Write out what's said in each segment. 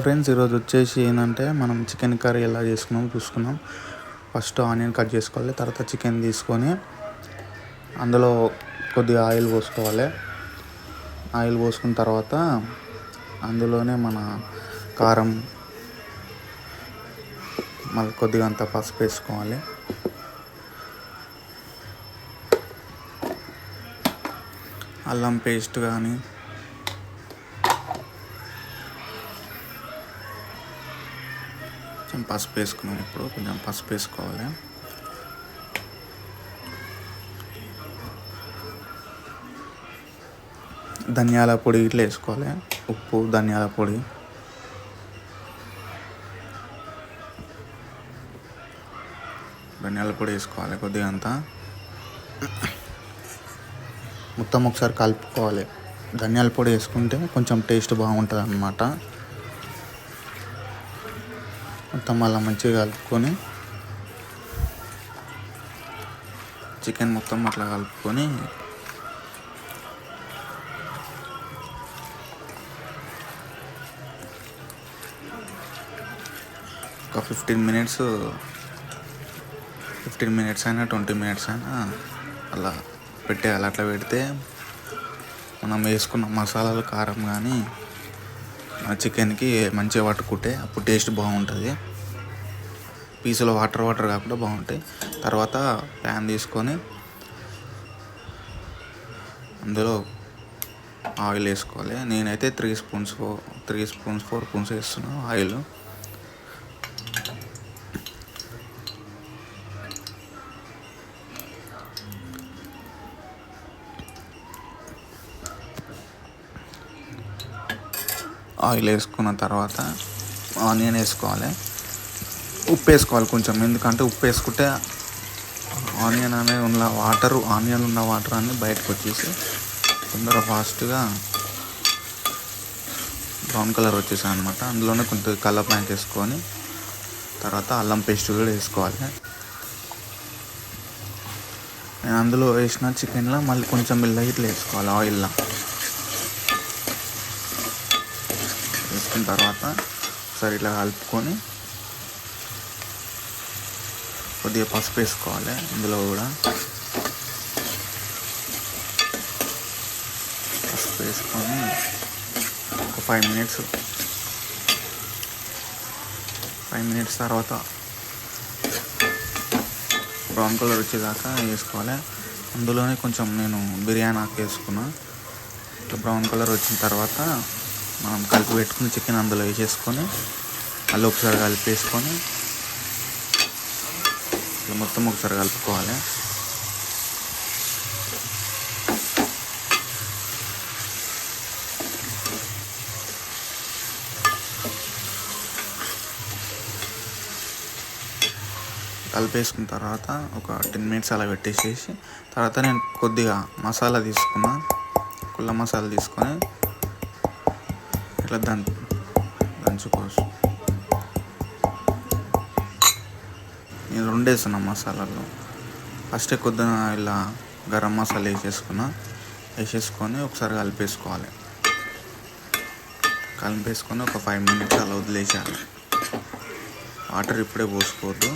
Friends, ఈరోజు వచ్చేసి ఏంటంటే మనం చికెన్ కర్రీ ఎలా చేసుకున్నాం చూసుకున్నాం. ఫస్ట్ ఆనియన్ కట్ చేసుకోవాలి, తర్వాత చికెన్ తీసుకొని అందులో కొద్దిగా ఆయిల్ పోసుకోవాలి. ఆయిల్ పోసుకున్న తర్వాత అందులోనే మన కారం, మళ్ళీ కొద్దిగా అంత పసుపు వేసుకోవాలి. అల్లం పేస్ట్ కానీ పసుపు వేసుకున్నాం. ఇప్పుడు కొంచెం పసుపు వేసుకోవాలి. ధనియాల పొడి ఇట్లా వేసుకోవాలి. ఉప్పు, ధనియాల పొడి, వేసుకోవాలి కొద్దిగా అంతా. మొత్తం ఒకసారి కలుపుకోవాలి. ధనియాల పొడి వేసుకుంటే కొంచెం టేస్ట్ బాగుంటుంది అన్నమాట. మొత్తం అలా మంచిగా కలుపుకొని చికెన్ మొత్తం అట్లా కలుపుకొని ఒక 15 మినిట్స్ అయినా 20 మినిట్స్ అయినా అలా పెట్టేయాలి. అట్లా పెడితే మనం వేసుకున్న మసాలాలు, కారం కానీ చికెన్కి మంచిగా పట్టుకుంటే అప్పుడు టేస్ట్ బాగుంటుంది. పీసులు వాటర్ కాకుండా బాగుంటాయి. తర్వాత ప్యాన్ తీసుకొని అందులో ఆయిల్ వేసుకోవాలి. నేనైతే 3 స్పూన్స్ 4 స్పూన్స్ వేస్తున్నాను ఆయిల్. ఆయిల్ వేసుకున్న తర్వాత ఆనియన్ వేసుకోవాలి. ఉప్పు వేసుకోవాలి కొంచెం, ఎందుకంటే ఉప్పు వేసుకుంటే ఆనియన్ ఉన్న వాటర్ అన్నీ బయటకు వచ్చేసి తొందరగా ఫాస్ట్గా బ్రౌన్ కలర్ వచ్చేసాయి అనమాట. అందులోనే కొంచెం కలర్ ప్యాక్ వేసుకొని తర్వాత అల్లం పేస్ట్ కూడా వేసుకోవాలి. నేను అందులో వేసిన చికెన్లో మళ్ళీ కొంచెం ఇట్లా వేసుకోవాలి. ఆయిల్లో వేసుకున్న తర్వాత ఒకసారి ఇట్లా కలుపుకొని కొద్దిగా పసుపు వేసుకోవాలి. ఇందులో కూడా పసుపు వేసుకొని ఒక 5 మినిట్స్ తర్వాత బ్రౌన్ కలర్ వచ్చేదాకా వేసుకోవాలి. అందులోనే కొంచెం నేను బిర్యానీ ఆకు వేసుకున్నా. ఇట్లా బ్రౌన్ కలర్ వచ్చిన తర్వాత మనం కలిపి పెట్టుకుని చికెన్ అందులో వేసేసుకొని మళ్ళీ ఒకసారి కలిపేసుకొని ఇట్లా మొత్తం ఒకసారి కలుపుకోవాలి. కలిపేసుకున్న తర్వాత ఒక 10 మినిట్స్ అలా పెట్టేసేసి తర్వాత నేను కొద్దిగా మసాలా తీసుకున్నా. కుళ్ళ మసాలా తీసుకొని ఇట్లా దంచుకోవచ్చు. నేను 2 వేస్తున్నా మసాలాలు. ఫస్ట్ కొద్దిగా ఇలా గరం మసాలా వేసేసుకొని ఒకసారి కలిపేసుకొని ఒక 5 మినిట్స్ అలా వదిలేసేయాలి. వాటర్ ఇప్పుడే పోసుకోవద్దు.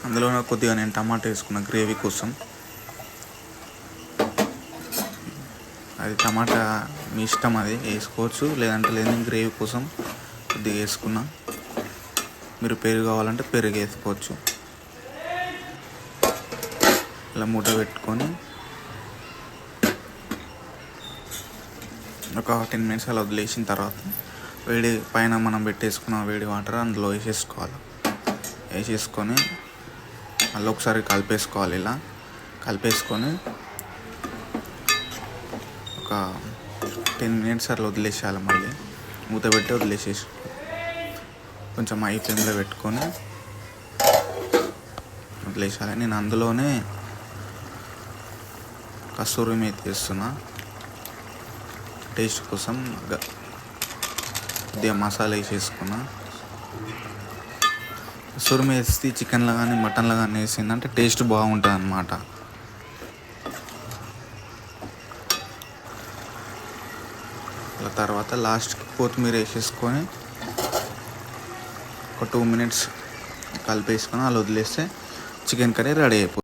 అందులో కొద్దిగా నేను టమాటా వేసుకున్న గ్రేవీ కోసం. అది టమాటా మీ ఇష్టం, అది వేసుకోవచ్చు లేదంటే లేదు. గ్రేవీ కోసం కొద్దిగా వేసుకున్నా. మీరు పెరుగు కావాలంటే పెరుగు వేసుకోవచ్చు. ఇలా మూట పెట్టుకొని ఒక 10 మినిట్స్ అలా వదిలేసిన తర్వాత పైన మనం పెట్టేసుకున్న వేడి వాటర్ అందులో వేసేసుకొని మళ్ళీ ఒకసారి కలిపేసుకోవాలి. ఇలా కలిపేసుకొని ఒక 10 మినిట్స్ అట్లా వదిలేసేయాలి. మళ్ళీ మూత పెట్టి వదిలేసేసి కొంచెం హై ఫ్లేమ్లో పెట్టుకొని వదిలేసేయాలి. నేను అందులోనే కస్తూరి మేతి వేస్తున్నా టేస్ట్ కోసం. కొద్దిగా మసాలా వేసేసుకున్నా. కస్తూరి మేతి చికెన్లో కానీ మటన్లో కానీ వేసిందంటే టేస్ట్ బాగుంటుంది అన్నమాట. అలా తర్వాత లాస్ట్కి కొత్తిమీర వేసేసుకొని ఒక 2 minutes కలిపేసుకొని అలా వదిలేస్తే చికెన్ కర్రీ రెడీ అయిపోతుంది.